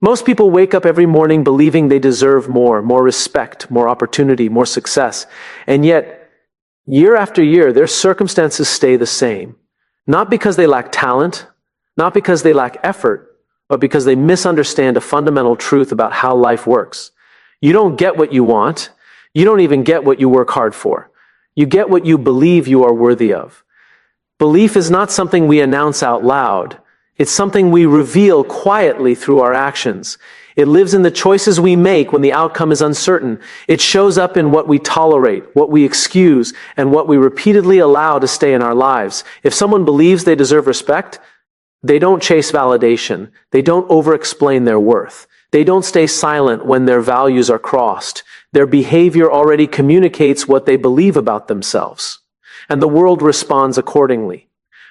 Most people wake up every morning believing they deserve more respect, more opportunity, more success. And yet, year after year, their circumstances stay the same. Not because they lack talent, not because they lack effort, but because they misunderstand a fundamental truth about how life works. You don't get what you want. You don't even get what you work hard for. You get what you believe you are worthy of. Belief is not something we announce out loud. It's something we reveal quietly through our actions. It lives in the choices we make when the outcome is uncertain. It shows up in what we tolerate, what we excuse, and what we repeatedly allow to stay in our lives. If someone believes they deserve respect, they don't chase validation. They don't over-explain their worth. They don't stay silent when their values are crossed. Their behavior already communicates what they believe about themselves, and the world responds accordingly.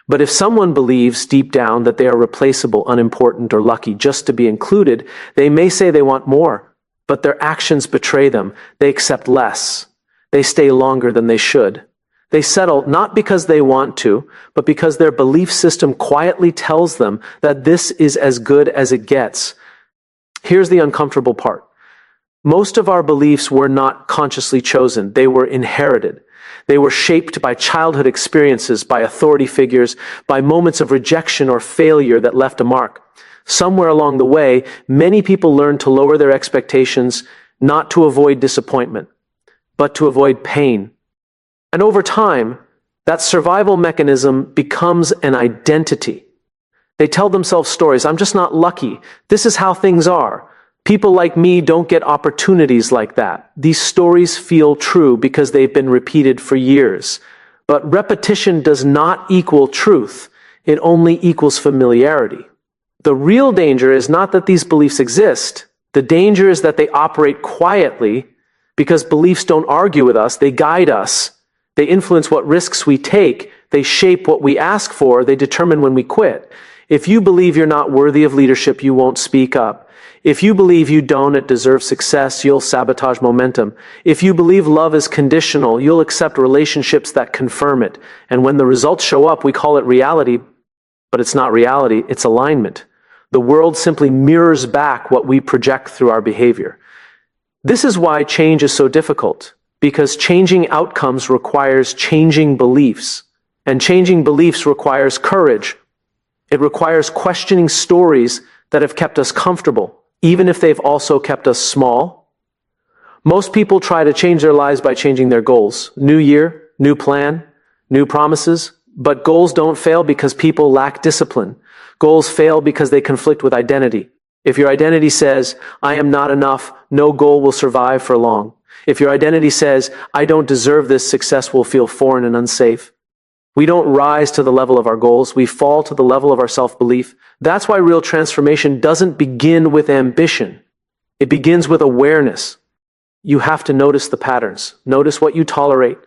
But if someone believes deep down that they are replaceable, unimportant, or lucky just to be included, they may say they want more, but their actions betray them. They accept less. They stay longer than they should. They settle not because they want to, but because their belief system quietly tells them that this is as good as it gets. Here's the uncomfortable part. Most of our beliefs were not consciously chosen. They were inherited. They were shaped by childhood experiences, by authority figures, by moments of rejection or failure that left a mark. Somewhere along the way, many people learned to lower their expectations, not to avoid disappointment, but to avoid pain. And over time, that survival mechanism becomes an identity. They tell themselves stories. I'm just not lucky. This is how things are. People like me don't get opportunities like that. These stories feel true because they've been repeated for years. But repetition does not equal truth. It only equals familiarity. The real danger is not that these beliefs exist. The danger is that they operate quietly because beliefs don't argue with us. They guide us. They influence what risks we take. They shape what we ask for. They determine when we quit. If you believe you're not worthy of leadership, you won't speak up. If you believe you don't deserve success, you'll sabotage momentum. If you believe love is conditional, you'll accept relationships that confirm it. And when the results show up, we call it reality, but it's not reality, it's alignment. The world simply mirrors back what we project through our behavior. This is why change is so difficult, because changing outcomes requires changing beliefs. And changing beliefs requires courage. It requires questioning stories that have kept us comfortable, even if they've also kept us small. Most people try to change their lives by changing their goals. New year, new plan, new promises. But goals don't fail because people lack discipline. Goals fail because they conflict with identity. If your identity says, I am not enough, no goal will survive for long. If your identity says, I don't deserve this, success will feel foreign and unsafe. We don't rise to the level of our goals. We fall to the level of our self-belief. That's why real transformation doesn't begin with ambition. It begins with awareness. You have to notice the patterns. Notice what you tolerate.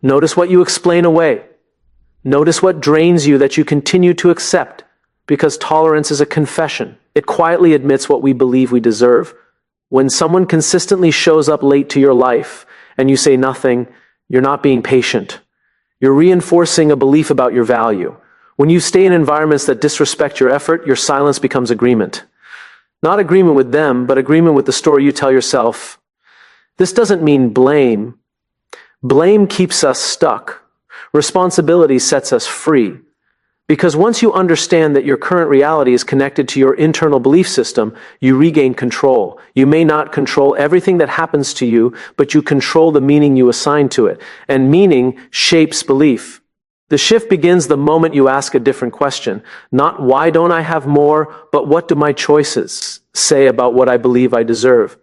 Notice what you explain away. Notice what drains you that you continue to accept, because tolerance is a confession. It quietly admits what we believe we deserve. When someone consistently shows up late to your life and you say nothing, you're not being patient. You're reinforcing a belief about your value. When you stay in environments that disrespect your effort, your silence becomes agreement. Not agreement with them, but agreement with the story you tell yourself. This doesn't mean blame. Blame keeps us stuck. Responsibility sets us free. Because once you understand that your current reality is connected to your internal belief system, you regain control. You may not control everything that happens to you, but you control the meaning you assign to it. And meaning shapes belief. The shift begins the moment you ask a different question. Not why don't I have more, but what do my choices say about what I believe I deserve?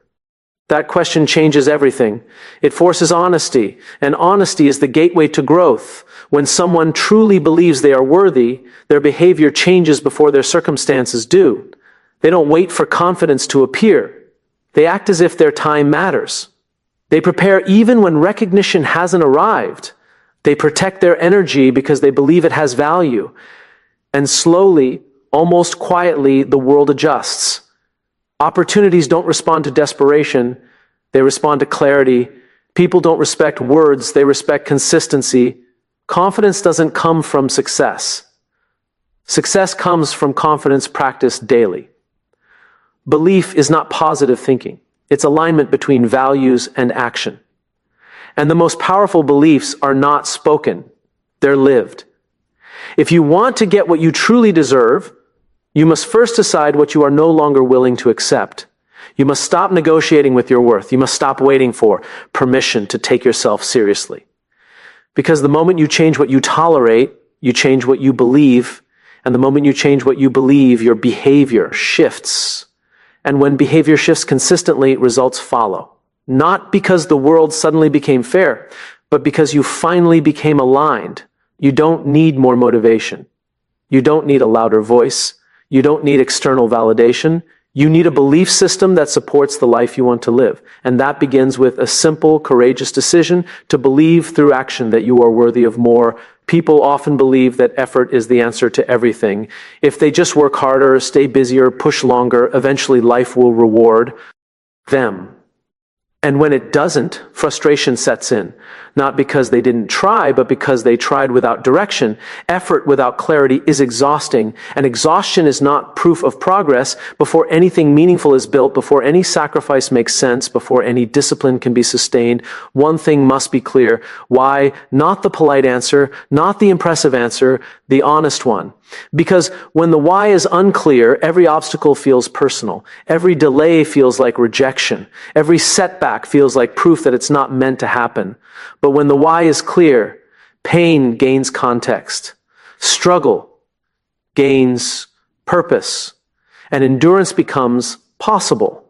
That question changes everything. It forces honesty, and honesty is the gateway to growth. When someone truly believes they are worthy, their behavior changes before their circumstances do. They don't wait for confidence to appear. They act as if their time matters. They prepare even when recognition hasn't arrived. They protect their energy because they believe it has value. And slowly, almost quietly, the world adjusts. Opportunities don't respond to desperation, they respond to clarity. People don't respect words, they respect consistency. Confidence doesn't come from success. Success comes from confidence practiced daily. Belief is not positive thinking. It's alignment between values and action. And the most powerful beliefs are not spoken. They're lived. If you want to get what you truly deserve, you must first decide what you are no longer willing to accept. You must stop negotiating with your worth. You must stop waiting for permission to take yourself seriously. Because the moment you change what you tolerate, you change what you believe. And the moment you change what you believe, your behavior shifts. And when behavior shifts consistently, results follow. Not because the world suddenly became fair, but because you finally became aligned. You don't need more motivation. You don't need a louder voice. You don't need external validation. You need a belief system that supports the life you want to live. And that begins with a simple, courageous decision to believe through action that you are worthy of more. People often believe that effort is the answer to everything. If they just work harder, stay busier, push longer, eventually life will reward them. And when it doesn't, frustration sets in. Not because they didn't try, but because they tried without direction. Effort without clarity is exhausting, and exhaustion is not proof of progress. Before anything meaningful is built, before any sacrifice makes sense, before any discipline can be sustained, one thing must be clear. Why? Not the polite answer, not the impressive answer, the honest one. Because when the why is unclear, every obstacle feels personal. Every delay feels like rejection. Every setback feels like proof that it's not meant to happen. But when the why is clear, pain gains context. Struggle gains purpose. And endurance becomes possible.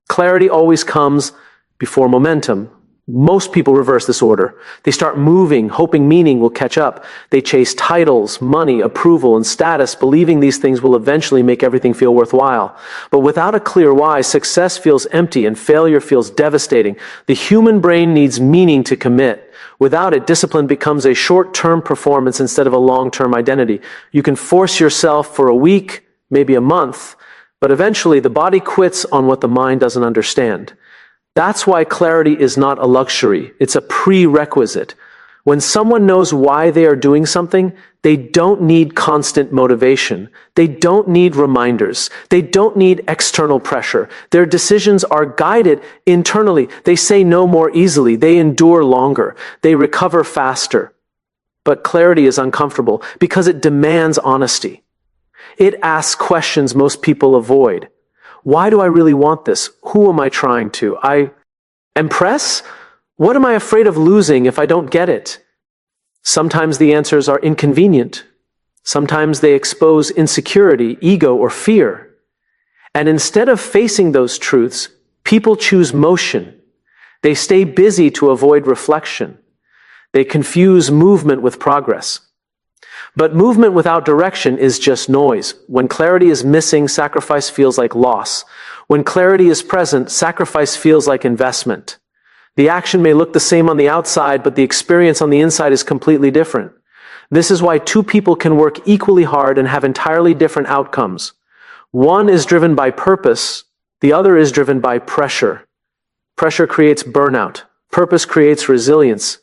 Clarity always comes before momentum. Most people reverse this order. They start moving, hoping meaning will catch up. They chase titles, money, approval, and status, believing these things will eventually make everything feel worthwhile. But without a clear why, success feels empty and failure feels devastating. The human brain needs meaning to commit. Without it, discipline becomes a short-term performance instead of a long-term identity. You can force yourself for a week, maybe a month, but eventually the body quits on what the mind doesn't understand. That's why clarity is not a luxury. It's a prerequisite. When someone knows why they are doing something, they don't need constant motivation. They don't need reminders. They don't need external pressure. Their decisions are guided internally. They say no more easily. They endure longer. They recover faster. But clarity is uncomfortable because it demands honesty. It asks questions most people avoid. Why do I really want this? Who am I trying to? Impress? What am I afraid of losing if I don't get it? Sometimes the answers are inconvenient. Sometimes they expose insecurity, ego, or fear. And instead of facing those truths, people choose motion. They stay busy to avoid reflection. They confuse movement with progress. But movement without direction is just noise. When clarity is missing, sacrifice feels like loss. When clarity is present, sacrifice feels like investment. The action may look the same on the outside, but the experience on the inside is completely different. This is why two people can work equally hard and have entirely different outcomes. One is driven by purpose, the other is driven by pressure. Pressure creates burnout. Purpose creates resilience.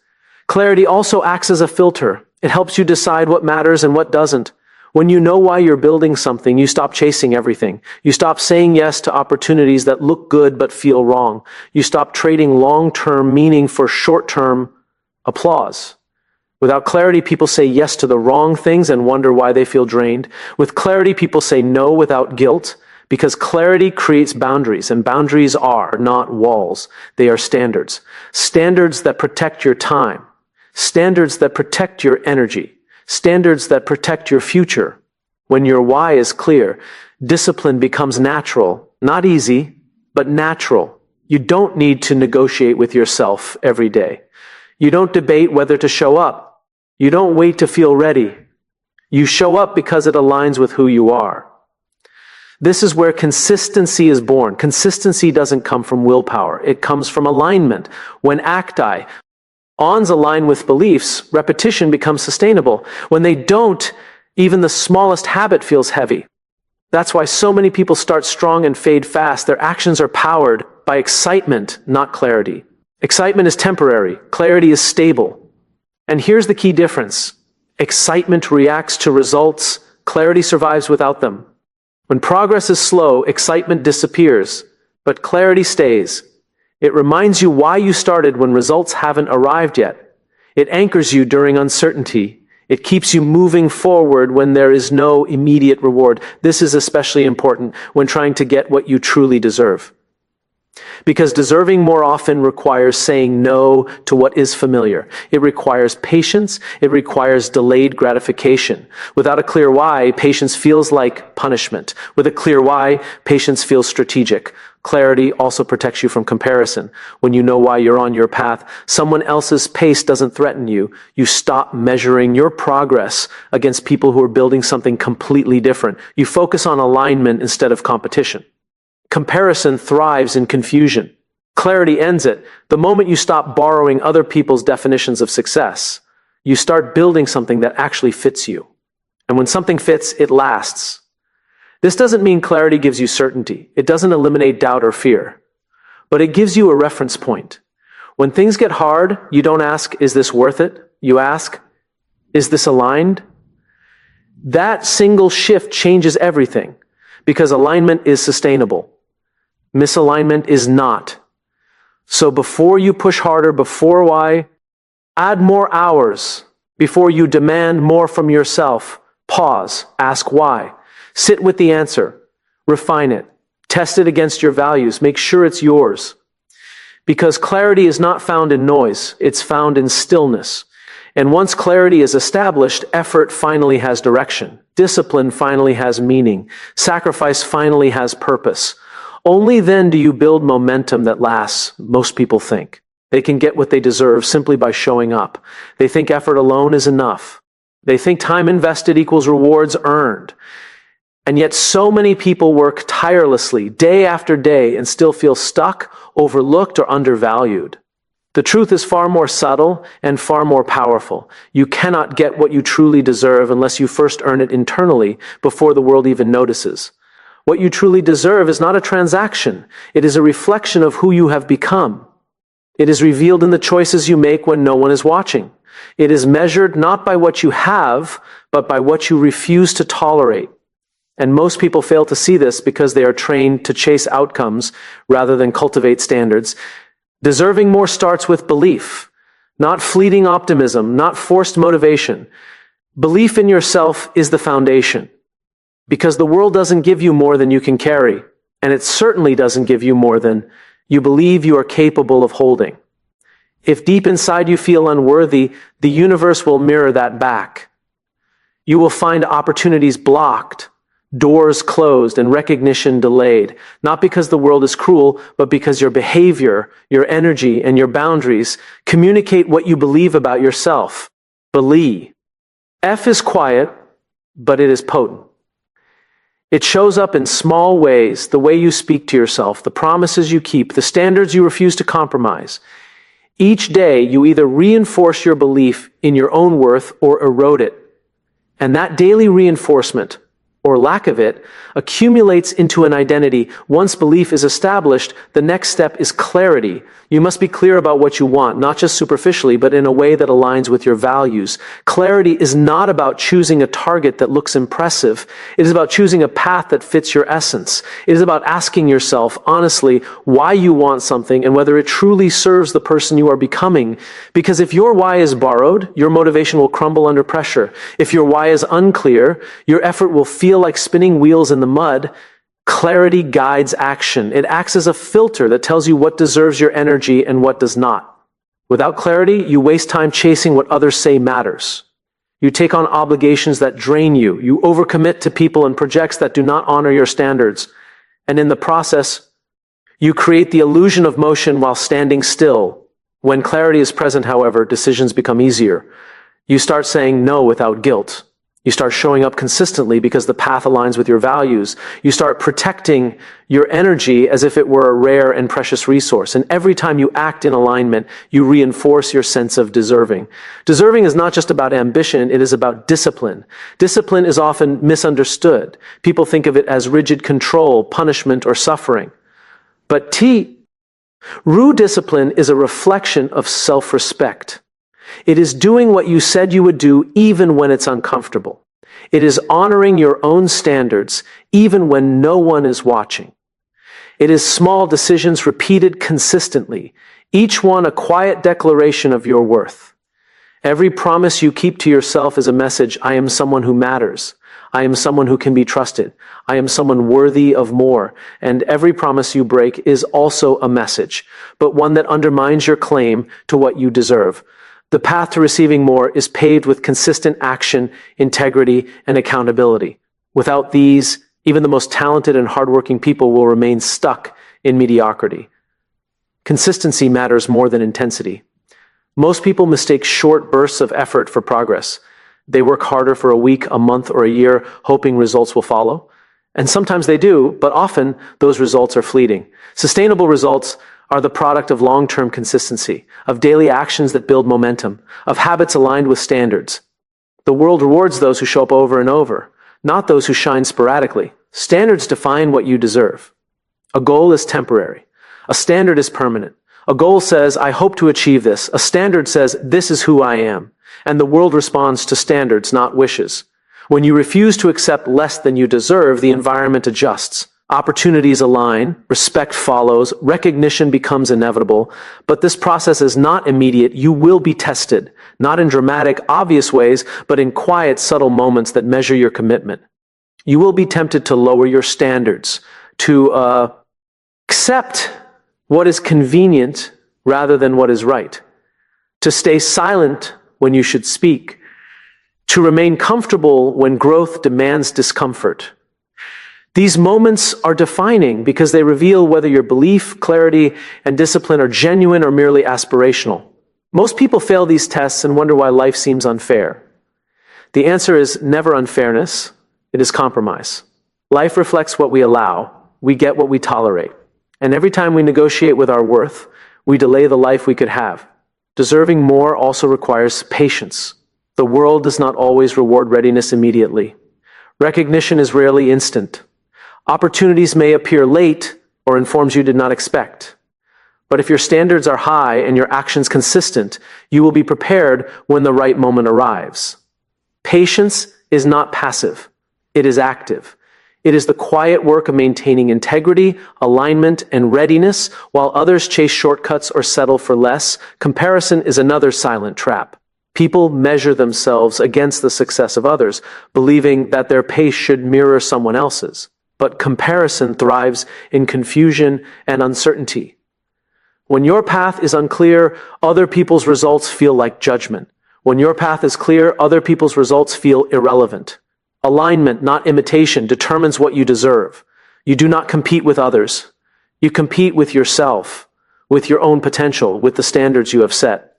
Clarity also acts as a filter. It helps you decide what matters and what doesn't. When you know why you're building something, you stop chasing everything. You stop saying yes to opportunities that look good but feel wrong. You stop trading long-term meaning for short-term applause. Without clarity, people say yes to the wrong things and wonder why they feel drained. With clarity, people say no without guilt, because clarity creates boundaries, and boundaries are not walls. They are standards. Standards that protect your time. Standards that protect your energy. Standards that protect your future. When your why is clear, discipline becomes natural. Not easy, but natural. You don't need to negotiate with yourself every day. You don't debate whether to show up. You don't wait to feel ready. You show up because it aligns with who you are. This is where consistency is born. Consistency doesn't come from willpower. It comes from alignment. When ons align with beliefs, repetition becomes sustainable. When they don't, even the smallest habit feels heavy. That's why so many people start strong and fade fast. Their actions are powered by excitement, not clarity. Excitement is temporary. Clarity is stable. And here's the key difference. Excitement reacts to results. Clarity survives without them. When progress is slow, excitement disappears, but clarity stays. It reminds you why you started when results haven't arrived yet. It anchors you during uncertainty. It keeps you moving forward when there is no immediate reward. This is especially important when trying to get what you truly deserve. Because deserving more often requires saying no to what is familiar. It requires patience. It requires delayed gratification. Without a clear why, patience feels like punishment. With a clear why, patience feels strategic. Clarity also protects you from comparison. When you know why you're on your path, someone else's pace doesn't threaten you. You stop measuring your progress against people who are building something completely different. You focus on alignment instead of competition. Comparison thrives in confusion. Clarity ends it. The moment you stop borrowing other people's definitions of success, you start building something that actually fits you. And when something fits, it lasts. This doesn't mean clarity gives you certainty. It doesn't eliminate doubt or fear. But it gives you a reference point. When things get hard, you don't ask, is this worth it? You ask, is this aligned? That single shift changes everything because alignment is sustainable. Misalignment is not. So before you push harder, before why, add more hours. Before you demand more from yourself, pause, ask why. Sit with the answer, refine it, test it against your values, make sure it's yours. Because clarity is not found in noise, it's found in stillness. And once clarity is established, effort finally has direction. Discipline finally has meaning. Sacrifice finally has purpose. Only then do you build momentum that lasts, most people think. They can get what they deserve simply by showing up. They think effort alone is enough. They think time invested equals rewards earned. And yet so many people work tirelessly day after day and still feel stuck, overlooked, or undervalued. The truth is far more subtle and far more powerful. You cannot get what you truly deserve unless you first earn it internally before the world even notices. What you truly deserve is not a transaction. It is a reflection of who you have become. It is revealed in the choices you make when no one is watching. It is measured not by what you have, but by what you refuse to tolerate. And most people fail to see this because they are trained to chase outcomes rather than cultivate standards. Deserving more starts with belief, not fleeting optimism, not forced motivation. Belief in yourself is the foundation. Because the world doesn't give you more than you can carry, and it certainly doesn't give you more than you believe you are capable of holding. If deep inside you feel unworthy, the universe will mirror that back. You will find opportunities blocked, doors closed, and recognition delayed, not because the world is cruel, but because your behavior, your energy, and your boundaries communicate what you believe about yourself. Believe. F is quiet, but it is potent. It shows up in small ways, the way you speak to yourself, the promises you keep, the standards you refuse to compromise. Each day, you either reinforce your belief in your own worth or erode it. And that daily reinforcement, or lack of it, accumulates into an identity. Once belief is established, the next step is clarity. You must be clear about what you want, not just superficially, but in a way that aligns with your values. Clarity is not about choosing a target that looks impressive. It is about choosing a path that fits your essence. It is about asking yourself, honestly, why you want something and whether it truly serves the person you are becoming. Because if your why is borrowed, your motivation will crumble under pressure. If your why is unclear, your effort will feel like spinning wheels in the mud. Clarity guides action. It acts as a filter that tells you what deserves your energy and what does not. Without clarity, you waste time chasing what others say matters. You take on obligations that drain you. You overcommit to people and projects that do not honor your standards. And in the process, you create the illusion of motion while standing still. When clarity is present, however, decisions become easier. You start saying no without guilt. You start showing up consistently because the path aligns with your values. You start protecting your energy as if it were a rare and precious resource. And every time you act in alignment, you reinforce your sense of deserving. Deserving is not just about ambition, it is about discipline. Discipline is often misunderstood. People think of it as rigid control, punishment, or suffering. But true discipline is a reflection of self-respect. It is doing what you said you would do even when it's uncomfortable. It is honoring your own standards even when no one is watching. It is small decisions repeated consistently, each one a quiet declaration of your worth. Every promise you keep to yourself is a message: I am someone who matters. I am someone who can be trusted. I am someone worthy of more. And every promise you break is also a message, but one that undermines your claim to what you deserve. The path to receiving more is paved with consistent action, integrity, and accountability. Without these, even the most talented and hardworking people will remain stuck in mediocrity. Consistency matters more than intensity. Most people mistake short bursts of effort for progress. They work harder for a week, a month, or a year, hoping results will follow. And sometimes they do, but often those results are fleeting. Sustainable results are the product of long-term consistency, of daily actions that build momentum, of habits aligned with standards. The world rewards those who show up over and over, not those who shine sporadically. Standards define what you deserve. A goal is temporary. A standard is permanent. A goal says, I hope to achieve this. A standard says, this is who I am. And the world responds to standards, not wishes. When you refuse to accept less than you deserve, the environment adjusts. Opportunities align, respect follows, recognition becomes inevitable. But this process is not immediate. You will be tested, not in dramatic, obvious ways, but in quiet, subtle moments that measure your commitment. You will be tempted to lower your standards, to accept what is convenient rather than what is right, to stay silent when you should speak, to remain comfortable when growth demands discomfort. These moments are defining because they reveal whether your belief, clarity, and discipline are genuine or merely aspirational. Most people fail these tests and wonder why life seems unfair. The answer is never unfairness. It is compromise. Life reflects what we allow. We get what we tolerate. And every time we negotiate with our worth, we delay the life we could have. Deserving more also requires patience. The world does not always reward readiness immediately. Recognition is rarely instant. Opportunities may appear late or in forms you did not expect. But if your standards are high and your actions consistent, you will be prepared when the right moment arrives. Patience is not passive. It is active. It is the quiet work of maintaining integrity, alignment, and readiness while others chase shortcuts or settle for less. Comparison is another silent trap. People measure themselves against the success of others, believing that their pace should mirror someone else's. But comparison thrives in confusion and uncertainty. When your path is unclear, other people's results feel like judgment. When your path is clear, other people's results feel irrelevant. Alignment, not imitation, determines what you deserve. You do not compete with others. You compete with yourself, with your own potential, with the standards you have set.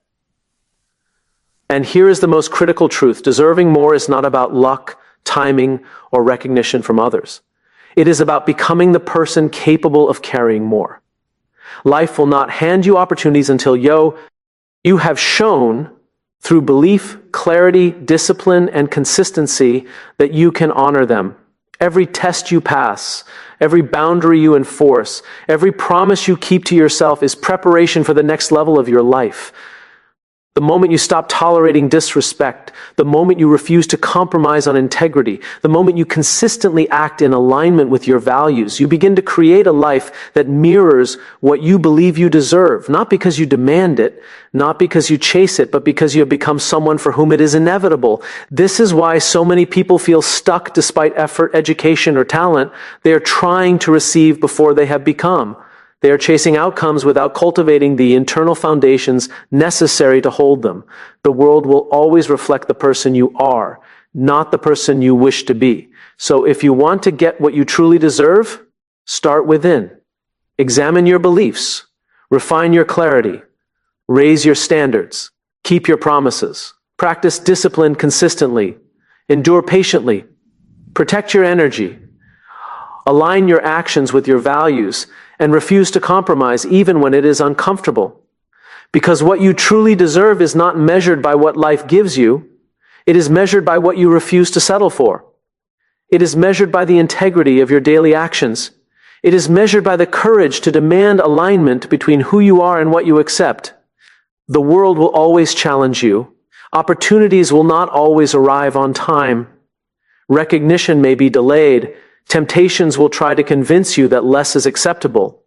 And here is the most critical truth. Deserving more is not about luck, timing, or recognition from others. It is about becoming the person capable of carrying more. Life will not hand you opportunities until you have shown through belief, clarity, discipline, and consistency that you can honor them. Every test you pass, every boundary you enforce, every promise you keep to yourself is preparation for the next level of your life. The moment you stop tolerating disrespect, the moment you refuse to compromise on integrity, the moment you consistently act in alignment with your values, you begin to create a life that mirrors what you believe you deserve, not because you demand it, not because you chase it, but because you have become someone for whom it is inevitable. This is why so many people feel stuck despite effort, education, or talent. They are trying to receive before they have become. They are chasing outcomes without cultivating the internal foundations necessary to hold them. The world will always reflect the person you are, not the person you wish to be. So if you want to get what you truly deserve, start within. Examine your beliefs, refine your clarity, raise your standards, keep your promises, practice discipline consistently, endure patiently, protect your energy, align your actions with your values, and refuse to compromise even when it is uncomfortable. Because what you truly deserve is not measured by what life gives you. It is measured by what you refuse to settle for. It is measured by the integrity of your daily actions. It is measured by the courage to demand alignment between who you are and what you accept. The world will always challenge you. Opportunities will not always arrive on time. Recognition may be delayed. Temptations will try to convince you that less is acceptable.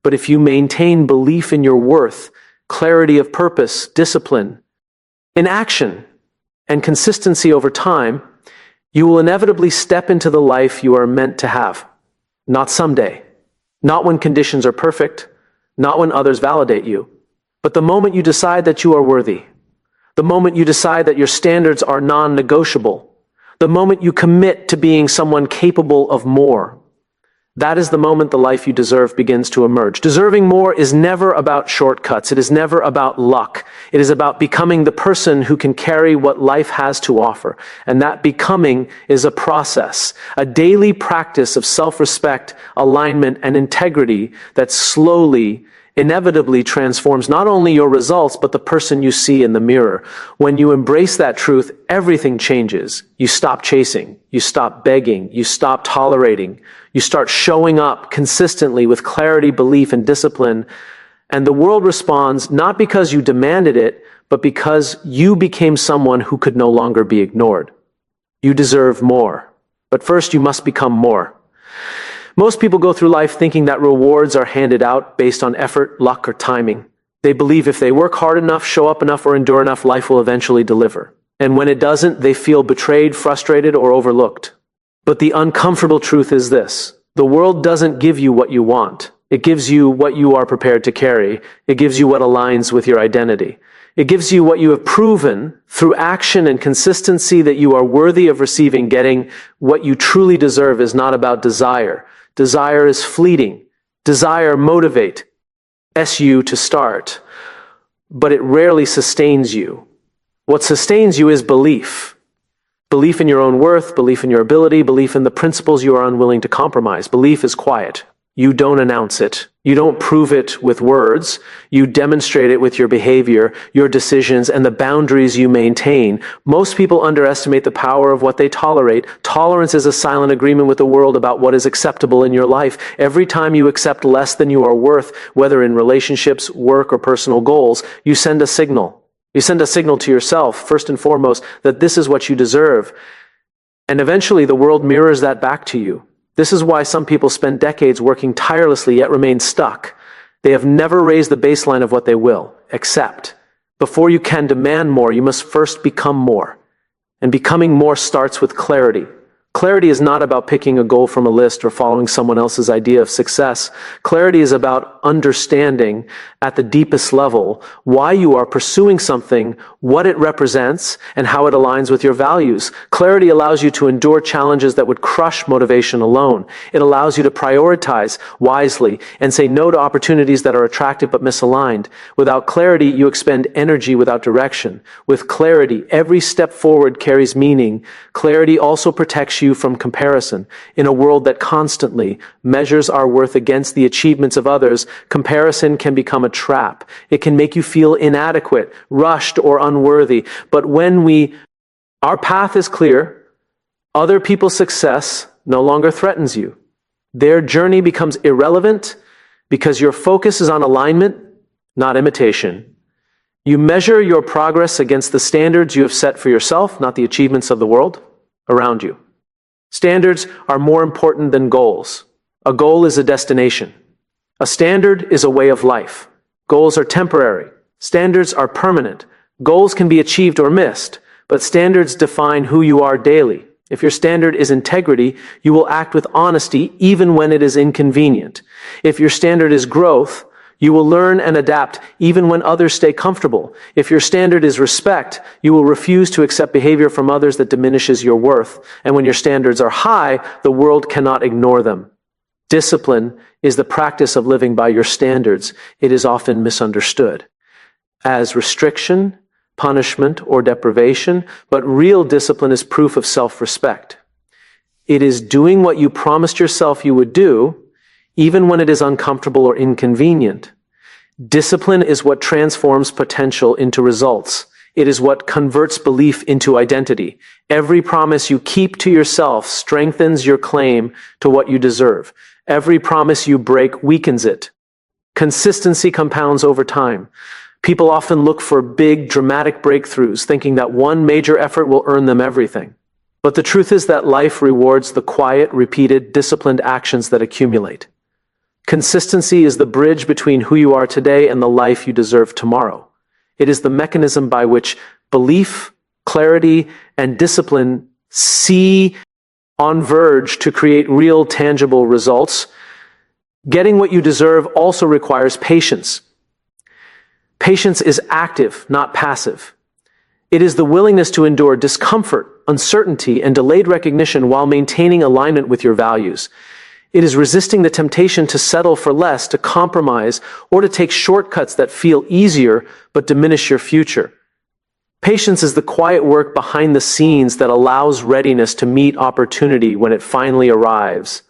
But if you maintain belief in your worth, clarity of purpose, discipline, in action, and consistency over time, you will inevitably step into the life you are meant to have. Not someday. Not when conditions are perfect. Not when others validate you. But the moment you decide that you are worthy. The moment you decide that your standards are non-negotiable. The moment you commit to being someone capable of more. That is the moment the life you deserve begins to emerge. Deserving more is never about shortcuts. It is never about luck. It is about becoming the person who can carry what life has to offer. And that becoming is a process, a daily practice of self-respect, alignment, and integrity that slowly, inevitably transforms not only your results, but the person you see in the mirror. When you embrace that truth, everything changes. You stop chasing. You stop begging. You stop tolerating. You start showing up consistently with clarity, belief, and discipline. And the world responds not because you demanded it, but because you became someone who could no longer be ignored. You deserve more. But first, you must become more. Most people go through life thinking that rewards are handed out based on effort, luck, or timing. They believe if they work hard enough, show up enough, or endure enough, life will eventually deliver. And when it doesn't, they feel betrayed, frustrated, or overlooked. But the uncomfortable truth is this: the world doesn't give you what you want. It gives you what you are prepared to carry. It gives you what aligns with your identity. It gives you what you have proven through action and consistency that you are worthy of receiving. Getting what you truly deserve is not about desire. Desire is fleeting. Desire motivates you to start, but it rarely sustains you. What sustains you is belief. Belief in your own worth, belief in your ability, belief in the principles you are unwilling to compromise. Belief is quiet. You don't announce it. You don't prove it with words. You demonstrate it with your behavior, your decisions, and the boundaries you maintain. Most people underestimate the power of what they tolerate. Tolerance is a silent agreement with the world about what is acceptable in your life. Every time you accept less than you are worth, whether in relationships, work, or personal goals, you send a signal. You send a signal to yourself, first and foremost, that this is what you deserve. And eventually the world mirrors that back to you. This is why some people spend decades working tirelessly yet remain stuck. They have never raised the baseline of what they will accept. Before you can demand more, you must first become more. And becoming more starts with clarity. Clarity is not about picking a goal from a list or following someone else's idea of success. Clarity is about understanding at the deepest level why you are pursuing something, what it represents, and how it aligns with your values. Clarity allows you to endure challenges that would crush motivation alone. It allows you to prioritize wisely and say no to opportunities that are attractive but misaligned. Without clarity, you expend energy without direction. With clarity, every step forward carries meaning. Clarity also protects you from comparison. In a world that constantly measures our worth against the achievements of others, comparison can become a trap. It can make you feel inadequate, rushed, or unworthy. But when our path is clear, other people's success no longer threatens you. Their journey becomes irrelevant because your focus is on alignment, not imitation. You measure your progress against the standards you have set for yourself, not the achievements of the world around you. Standards are more important than goals. A goal is a destination. A standard is a way of life. Goals are temporary. Standards are permanent. Goals can be achieved or missed, but standards define who you are daily. If your standard is integrity, you will act with honesty even when it is inconvenient. If your standard is growth, you will learn and adapt even when others stay comfortable. If your standard is respect, you will refuse to accept behavior from others that diminishes your worth. And when your standards are high, the world cannot ignore them. Discipline is the practice of living by your standards. It is often misunderstood as restriction, punishment, or deprivation, but real discipline is proof of self-respect. It is doing what you promised yourself you would do, even when it is uncomfortable or inconvenient. Discipline is what transforms potential into results. It is what converts belief into identity. Every promise you keep to yourself strengthens your claim to what you deserve. Every promise you break weakens it. Consistency compounds over time. People often look for big, dramatic breakthroughs, thinking that one major effort will earn them everything. But the truth is that life rewards the quiet, repeated, disciplined actions that accumulate. Consistency is the bridge between who you are today and the life you deserve tomorrow. It is the mechanism by which belief, clarity, and discipline converge to create real, tangible results. Getting what you deserve also requires patience. Patience is active, not passive. It is the willingness to endure discomfort, uncertainty, and delayed recognition while maintaining alignment with your values. It is resisting the temptation to settle for less, to compromise, or to take shortcuts that feel easier but diminish your future. Patience is the quiet work behind the scenes that allows readiness to meet opportunity when it finally arrives.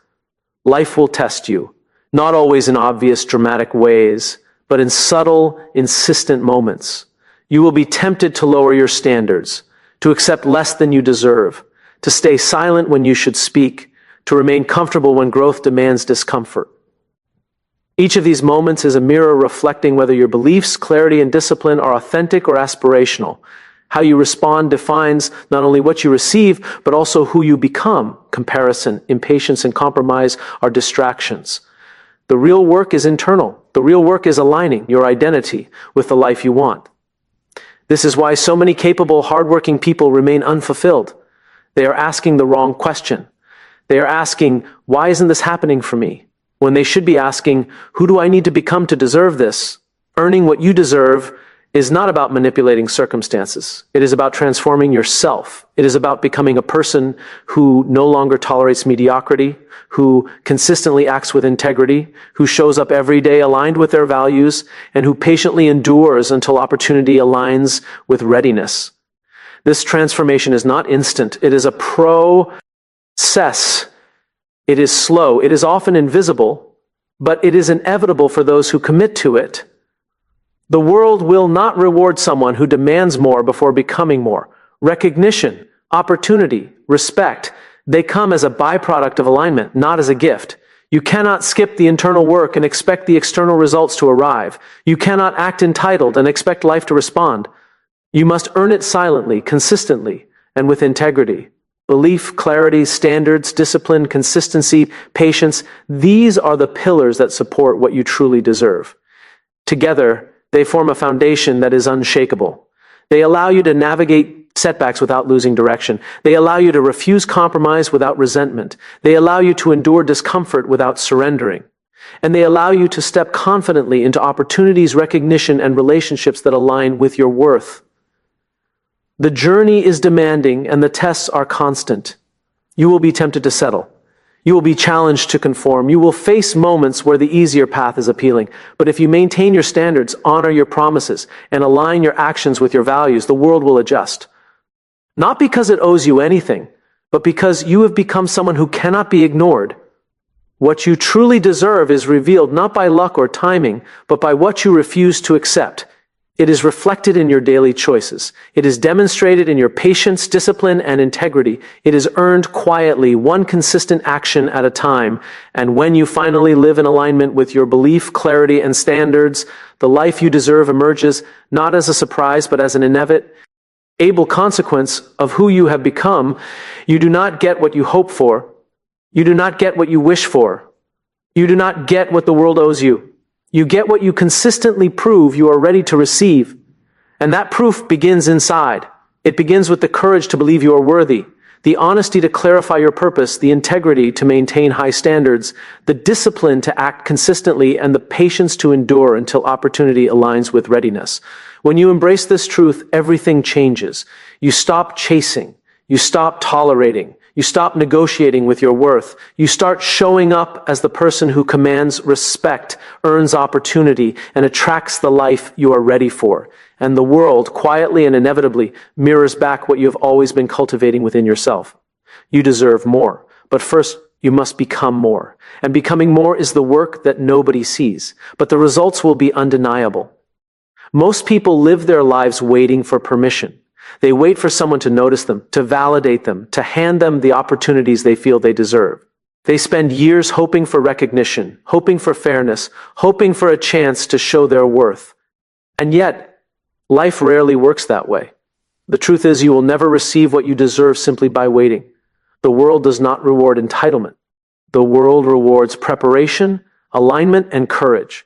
Life will test you, not always in obvious, dramatic ways, but in subtle, insistent moments. You will be tempted to lower your standards, to accept less than you deserve, to stay silent when you should speak, to remain comfortable when growth demands discomfort. Each of these moments is a mirror reflecting whether your beliefs, clarity, and discipline are authentic or aspirational. How you respond defines not only what you receive, but also who you become. Comparison, impatience, and compromise are distractions. The real work is internal. The real work is aligning your identity with the life you want. This is why so many capable, hardworking people remain unfulfilled. They are asking the wrong question. They are asking, why isn't this happening for me? When they should be asking, who do I need to become to deserve this? Earning what you deserve is not about manipulating circumstances. It is about transforming yourself. It is about becoming a person who no longer tolerates mediocrity, who consistently acts with integrity, who shows up every day aligned with their values, and who patiently endures until opportunity aligns with readiness. This transformation is not instant. It is a process. It is slow. It is often invisible, but it is inevitable for those who commit to it. The world will not reward someone who demands more before becoming more. Recognition, opportunity, respect, they come as a byproduct of alignment, not as a gift. You cannot skip the internal work and expect the external results to arrive. You cannot act entitled and expect life to respond. You must earn it silently, consistently, and with integrity. Belief, clarity, standards, discipline, consistency, patience, these are the pillars that support what you truly deserve. Together, they form a foundation that is unshakable. They allow you to navigate setbacks without losing direction. They allow you to refuse compromise without resentment. They allow you to endure discomfort without surrendering. And they allow you to step confidently into opportunities, recognition, and relationships that align with your worth. The journey is demanding and the tests are constant. You will be tempted to settle. You will be challenged to conform. You will face moments where the easier path is appealing. But if you maintain your standards, honor your promises, and align your actions with your values, the world will adjust. Not because it owes you anything, but because you have become someone who cannot be ignored. What you truly deserve is revealed not by luck or timing, but by what you refuse to accept. It is reflected in your daily choices. It is demonstrated in your patience, discipline, and integrity. It is earned quietly, one consistent action at a time. And when you finally live in alignment with your belief, clarity, and standards, the life you deserve emerges not as a surprise, but as an inevitable consequence of who you have become. You do not get what you hope for. You do not get what you wish for. You do not get what the world owes you. You get what you consistently prove you are ready to receive. And that proof begins inside. It begins with the courage to believe you are worthy, the honesty to clarify your purpose, the integrity to maintain high standards, the discipline to act consistently, and the patience to endure until opportunity aligns with readiness. When you embrace this truth, everything changes. You stop chasing. You stop tolerating. You stop negotiating with your worth. You start showing up as the person who commands respect, earns opportunity, and attracts the life you are ready for. And the world, quietly and inevitably, mirrors back what you have always been cultivating within yourself. You deserve more. But first, you must become more. And becoming more is the work that nobody sees. But the results will be undeniable. Most people live their lives waiting for permission. They wait for someone to notice them, to validate them, to hand them the opportunities they feel they deserve. They spend years hoping for recognition, hoping for fairness, hoping for a chance to show their worth. And yet, life rarely works that way. The truth is, you will never receive what you deserve simply by waiting. The world does not reward entitlement. The world rewards preparation, alignment, and courage.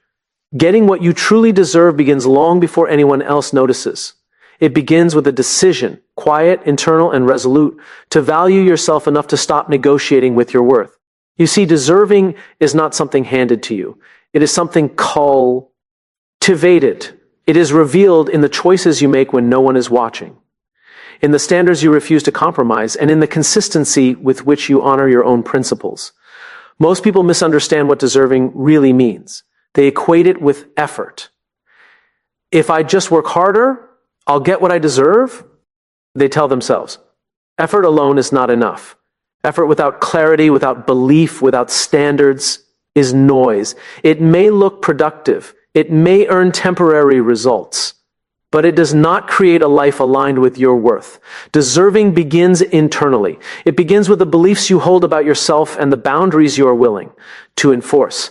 Getting what you truly deserve begins long before anyone else notices. It begins with a decision, quiet, internal, and resolute, to value yourself enough to stop negotiating with your worth. You see, deserving is not something handed to you. It is something cultivated. It is revealed in the choices you make when no one is watching, in the standards you refuse to compromise, and in the consistency with which you honor your own principles. Most people misunderstand what deserving really means. They equate it with effort. If I just work harder, I'll get what I deserve, they tell themselves. Effort alone is not enough. Effort without clarity, without belief, without standards is noise. It may look productive. It may earn temporary results, but it does not create a life aligned with your worth. Deserving begins internally. It begins with the beliefs you hold about yourself and the boundaries you are willing to enforce.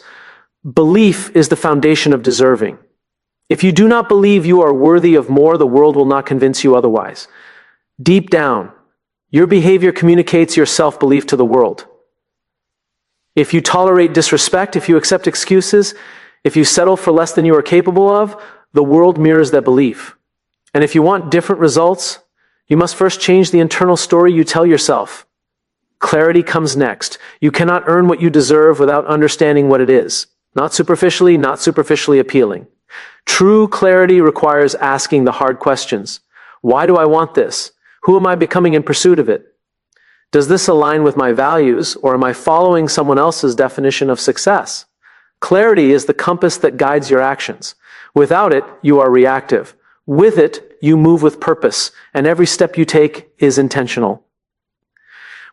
Belief is the foundation of deserving. If you do not believe you are worthy of more, the world will not convince you otherwise. Deep down, your behavior communicates your self-belief to the world. If you tolerate disrespect, if you accept excuses, if you settle for less than you are capable of, the world mirrors that belief. And if you want different results, you must first change the internal story you tell yourself. Clarity comes next. You cannot earn what you deserve without understanding what it is. Not superficially appealing. True clarity requires asking the hard questions. Why do I want this? Who am I becoming in pursuit of it? Does this align with my values, or am I following someone else's definition of success? Clarity is the compass that guides your actions. Without it, you are reactive. With it, you move with purpose, and every step you take is intentional.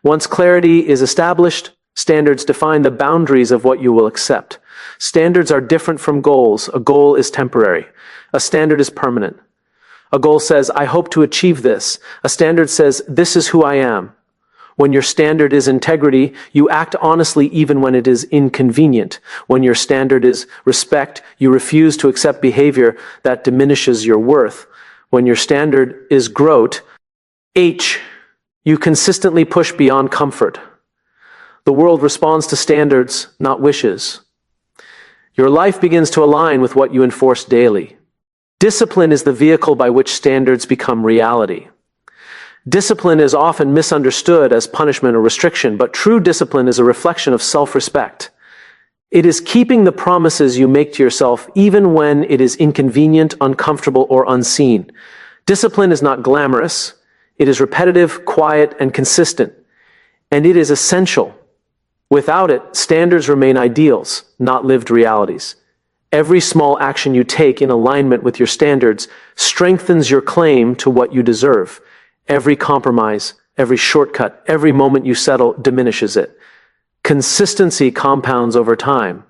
Once clarity is established, standards define the boundaries of what you will accept. Standards are different from goals. A goal is temporary. A standard is permanent. A goal says, I hope to achieve this. A standard says, this is who I am. When your standard is integrity, you act honestly even when it is inconvenient. When your standard is respect, you refuse to accept behavior that diminishes your worth. When your standard is growth, you consistently push beyond comfort. The world responds to standards, not wishes. Your life begins to align with what you enforce daily. Discipline is the vehicle by which standards become reality. Discipline is often misunderstood as punishment or restriction, but true discipline is a reflection of self-respect. It is keeping the promises you make to yourself even when it is inconvenient, uncomfortable, or unseen. Discipline is not glamorous. It is repetitive, quiet, and consistent, and it is essential. Without it, standards remain ideals, not lived realities. Every small action you take in alignment with your standards strengthens your claim to what you deserve. Every compromise, every shortcut, every moment you settle diminishes it. Consistency compounds over time.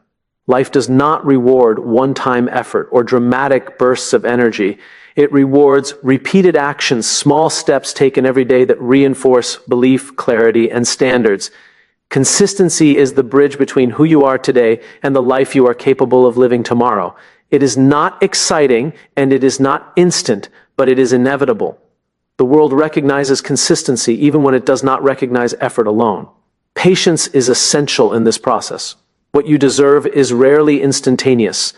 Life does not reward one-time effort or dramatic bursts of energy. It rewards repeated actions, small steps taken every day that reinforce belief, clarity, and standards. Consistency is the bridge between who you are today and the life you are capable of living tomorrow. It is not exciting and it is not instant, but it is inevitable. The world recognizes consistency even when it does not recognize effort alone. Patience is essential in this process. What you deserve is rarely instantaneous.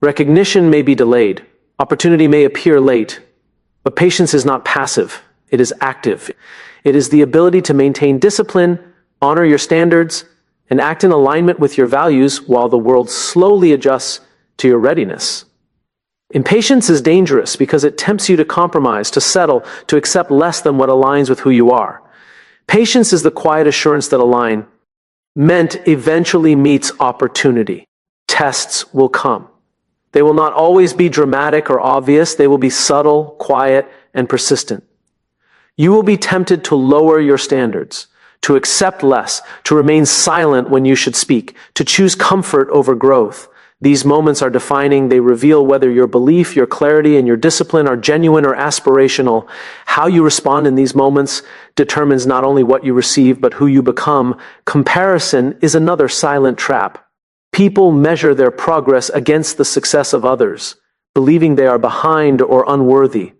Recognition may be delayed. Opportunity may appear late. But patience is not passive. It is active. It is the ability to maintain discipline, honor your standards, and act in alignment with your values while the world slowly adjusts to your readiness. Impatience is dangerous because it tempts you to compromise, to settle, to accept less than what aligns with who you are. Patience is the quiet assurance that alignment eventually meets opportunity. Tests will come. They will not always be dramatic or obvious. They will be subtle, quiet, and persistent. You will be tempted to lower your standards, to accept less, to remain silent when you should speak, to choose comfort over growth. These moments are defining. They reveal whether your belief, your clarity, and your discipline are genuine or aspirational. How you respond in these moments determines not only what you receive, but who you become. Comparison is another silent trap. People measure their progress against the success of others, believing they are behind or unworthy.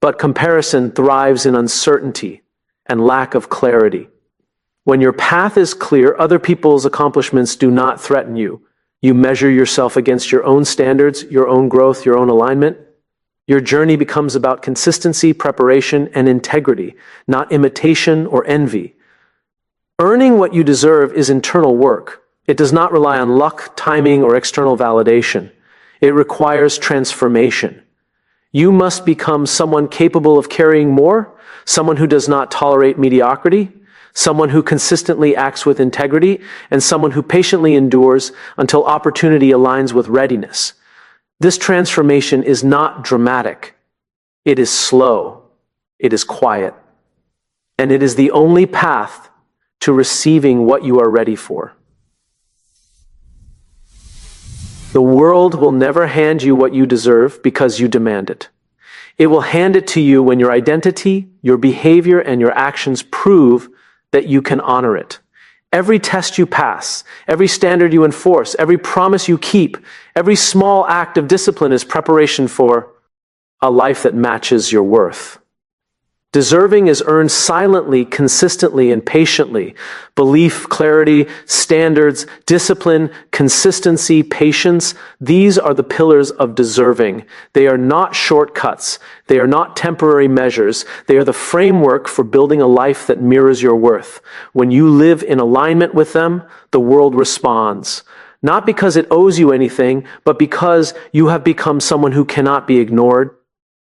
But comparison thrives in uncertainty and lack of clarity. When your path is clear, other people's accomplishments do not threaten you. You measure yourself against your own standards, your own growth, your own alignment. Your journey becomes about consistency, preparation, and integrity, not imitation or envy. Earning what you deserve is internal work. It does not rely on luck, timing, or external validation. It requires transformation. You must become someone capable of carrying more, someone who does not tolerate mediocrity, someone who consistently acts with integrity, and someone who patiently endures until opportunity aligns with readiness. This transformation is not dramatic. It is slow. It is quiet. And it is the only path to receiving what you are ready for. The world will never hand you what you deserve because you demand it. It will hand it to you when your identity, your behavior, and your actions prove that you can honor it. Every test you pass, every standard you enforce, every promise you keep, every small act of discipline is preparation for a life that matches your worth. Deserving is earned silently, consistently, and patiently. Belief, clarity, standards, discipline, consistency, patience, these are the pillars of deserving. They are not shortcuts. They are not temporary measures. They are the framework for building a life that mirrors your worth. When you live in alignment with them, the world responds. Not because it owes you anything, but because you have become someone who cannot be ignored.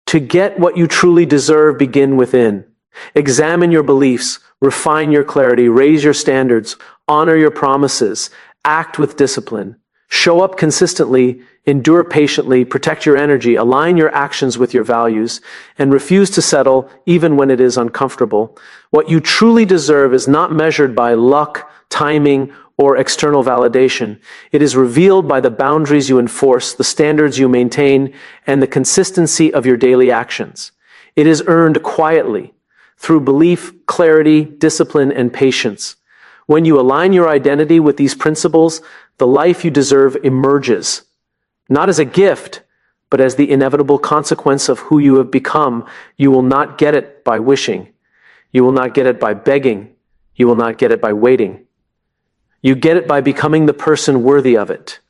To get what you truly deserve, begin within. Examine your beliefs, refine your clarity, raise your standards, honor your promises, act with discipline, show up consistently, endure patiently, protect your energy, align your actions with your values, and refuse to settle even when it is uncomfortable. What you truly deserve is not measured by luck, timing, or external validation. It is revealed by the boundaries you enforce, the standards you maintain, and the consistency of your daily actions. It is earned quietly, through belief, clarity, discipline, and patience. When you align your identity with these principles, the life you deserve emerges, not as a gift, but as the inevitable consequence of who you have become. You will not get it by wishing. You will not get it by begging. You will not get it by waiting. You get it by becoming the person worthy of it,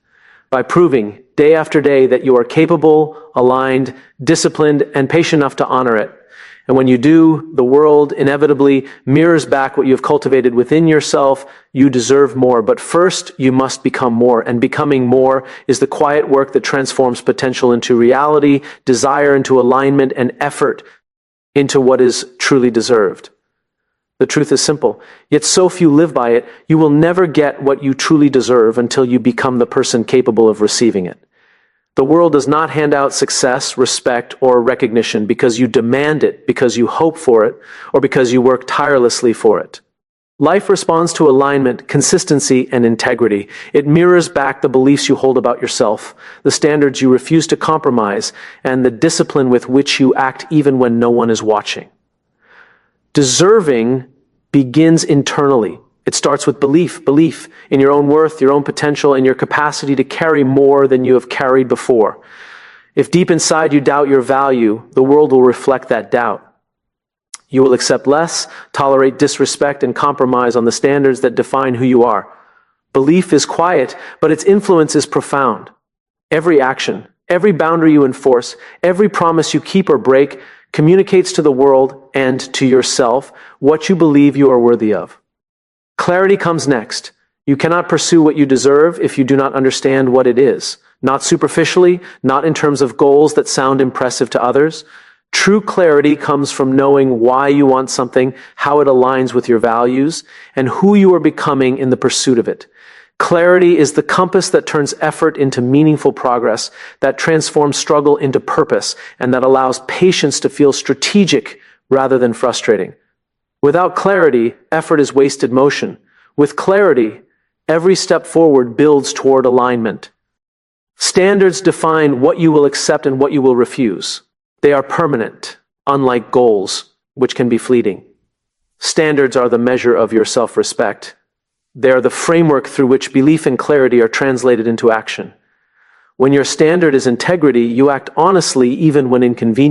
by proving day after day that you are capable, aligned, disciplined, and patient enough to honor it. And when you do, the world inevitably mirrors back what you have cultivated within yourself. You deserve more, but first you must become more, and becoming more is the quiet work that transforms potential into reality, desire into alignment, and effort into what is truly deserved. The truth is simple, yet so few live by it. You will never get what you truly deserve until you become the person capable of receiving it. The world does not hand out success, respect, or recognition because you demand it, because you hope for it, or because you work tirelessly for it. Life responds to alignment, consistency, and integrity. It mirrors back the beliefs you hold about yourself, the standards you refuse to compromise, and the discipline with which you act even when no one is watching. Deserving begins internally. It starts with belief in your own worth, your own potential, and your capacity to carry more than you have carried before. If deep inside you doubt your value, the world will reflect that doubt. You will accept less, tolerate disrespect, and compromise on the standards that define who you are. Belief is quiet, but its influence is profound. Every action, every boundary you enforce, every promise you keep or break communicates to the world and to yourself what you believe you are worthy of. Clarity comes next. You cannot pursue what you deserve if you do not understand what it is. Not superficially, not in terms of goals that sound impressive to others. True clarity comes from knowing why you want something, how it aligns with your values, and who you are becoming in the pursuit of it. Clarity is the compass that turns effort into meaningful progress, that transforms struggle into purpose, and that allows patience to feel strategic rather than frustrating. Without clarity, effort is wasted motion. With clarity, every step forward builds toward alignment. Standards define what you will accept and what you will refuse. They are permanent, unlike goals, which can be fleeting. Standards are the measure of your self-respect. They are the framework through which belief and clarity are translated into action. When your standard is integrity, you act honestly even when inconvenient.